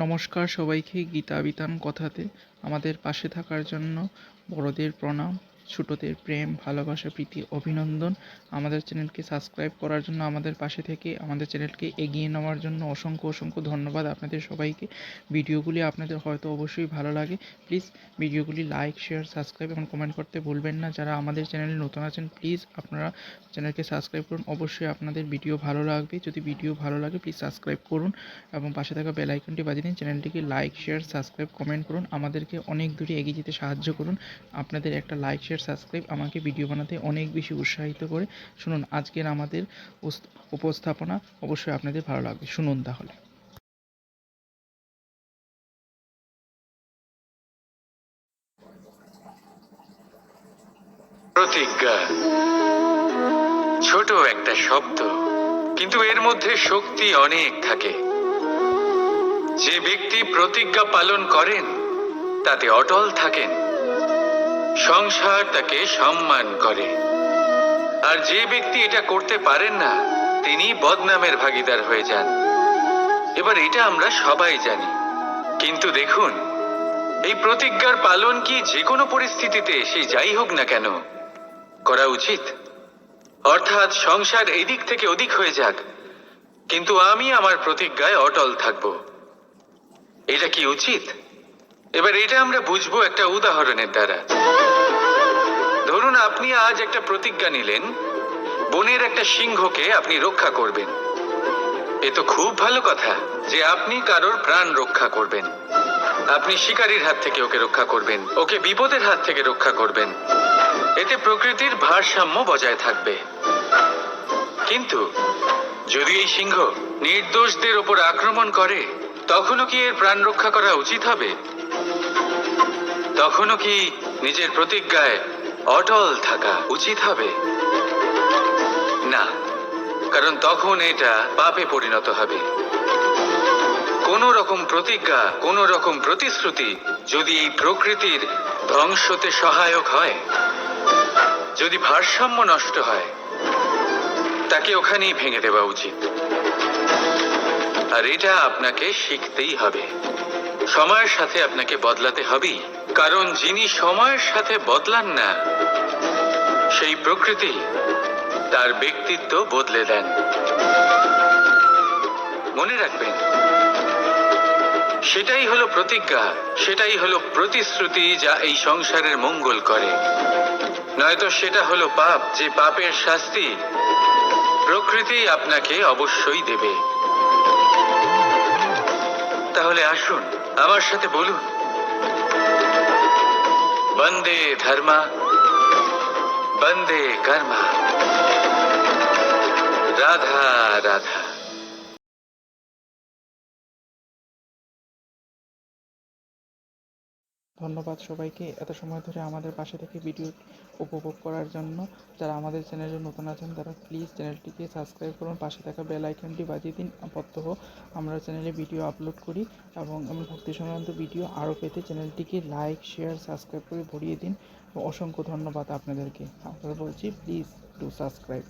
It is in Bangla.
নমস্কার সবাইকে, গীতা বিতান কথাতে আমাদের পাশে থাকার জন্য বড়দের প্রণাম, ছোটদের প্রেম, ভালোবাসা, প্রীতি, অভিনন্দন। আমাদের চ্যানেলকে সাবস্ক্রাইব করার জন্য, আমাদের পাশে থেকে আমাদের চ্যানেলকে এগিয়ে নেওয়ার জন্য অসংখ্য অসংখ্য ধন্যবাদ আপনাদের সবাইকে। ভিডিওগুলি আপনাদের হয়তো অবশ্যই ভালো লাগে। প্লিজ ভিডিওগুলি লাইক, শেয়ার, সাবস্ক্রাইব এবং কমেন্ট করতে ভুলবেন না। যারা আমাদের চ্যানেলে নতুন আছেন, প্লিজ আপনারা চ্যানেলকে সাবস্ক্রাইব করুন। অবশ্যই আপনাদের ভিডিও ভালো লাগবে। যদি ভিডিও ভালো লাগে প্লিজ সাবস্ক্রাইব করুন এবং পাশে থাকা বেল আইকনটি বাজিয়ে দিন। চ্যানেলটিকে লাইক, শেয়ার, সাবস্ক্রাইব, কমেন্ট করুন। আমাদেরকে অনেক দূরে এগিয়ে যেতে সাহায্য করুন। আপনাদের একটা লাইক, শেয়ার, সাবস্ক্রাইব আমাকে ভিডিও বানাতে অনেক বেশি উৎসাহিত করে। শুনুন আজকের আমাদের উপস্থাপনা, অবশ্যই আপনাদের ভালো লাগবে। শুনুন তাহলে। প্রতিজ্ঞা ছোট একটা শব্দ, কিন্তু এর মধ্যে শক্তি অনেক থাকে। যে ব্যক্তি প্রতিজ্ঞা পালন করেন তাতে অটল থাকেন, সংসার তাকে সম্মান করে। আর যে ব্যক্তি এটা করতে পারেন না তিনি বদনামের ভাগীদার হয়ে যান। এবার এটা আমরা সবাই জানি, কিন্তু দেখুন এই প্রতিজ্ঞার পালন কি যে কোনো পরিস্থিতিতে সে যাই হোক না কেন করা উচিত? অর্থাৎ সংসার এদিক থেকে ওদিক হয়ে যাক, কিন্তু আমি আমার প্রতিজ্ঞায় অটল থাকব। এটা কি উচিত? এবার এটা আমরা বুঝবো একটা উদাহরণের দ্বারা। ধরুন আপনি আজ একটা প্রতিজ্ঞা নিলেন, বনের একটা সিংহকে আপনি রক্ষা করবেন। এ তো খুব ভালো কথা যে আপনি কারোর প্রাণ রক্ষা করবেন। আপনি শিকারীর হাত থেকে ওকে রক্ষা করবেন, ওকে বিপদের হাত থেকে রক্ষা করবেন। এতে প্রকৃতির ভারসাম্য বজায় থাকবে। কিন্তু যদি এই সিংহ নির্দোষদের ওপর আক্রমণ করে, তখনও কি এর প্রাণ রক্ষা করা উচিত হবে? তখনও কি নিজের প্রতিজ্ঞায় অটল থাকা উচিত হবে? না, কারণ তখন এটা পাপে পরিণত হবে। কোন রকম প্রতিজ্ঞা, কোন রকম প্রতিশ্রুতি যদি এই প্রকৃতির ধ্বংসতে সহায়ক হয়, যদি ভারসাম্য নষ্ট হয়, তাকে ওখানেই ভেঙে দেওয়া উচিত। আর এটা আপনাকে শিখতেই হবে। সময়ের সাথে আপনাকে বদলাতে হবেই, কারণ যিনি সময়ের সাথে বদলান না সেই প্রকৃতি তার ব্যক্তিত্ব বদলে দেন। মনে রাখবেন, সেটাই হলো প্রতিজ্ঞা, সেটাই হলো প্রতিশ্রুতি যা এই সংসারের মঙ্গল করে। নয়তো সেটা হলো পাপ, যে পাপের শাস্তি প্রকৃতি আপনাকে অবশ্যই দেবে। তাহলে আসুন আমার সাথে বলুন, বন্দে ধর্মা, বন্দে কর্মা, রাধা রাধা। ধন্যবাদ সবাইকে এত সময় ধরে আমাদের পাশে থেকে ভিডিও উপভোগ করার জন্য। যারা আমাদের চ্যানেলে নতুন আছেন তারা প্লিজ চ্যানেলটিকে সাবস্ক্রাইব করুন, পাশে থাকা বেল আইকনটি বাজিয়ে দিন। প্রত্যহ আমরা চ্যানেলে ভিডিও আপলোড করি এবং এমন ভক্তি সংক্রান্ত ভিডিও আরও পেতে চ্যানেলটিকে লাইক, শেয়ার, সাবস্ক্রাইব করে ভরিয়ে দিন। অসংখ্য ধন্যবাদ আপনাদেরকে। আপনারা বলছি প্লিজ ডু সাবস্ক্রাইব।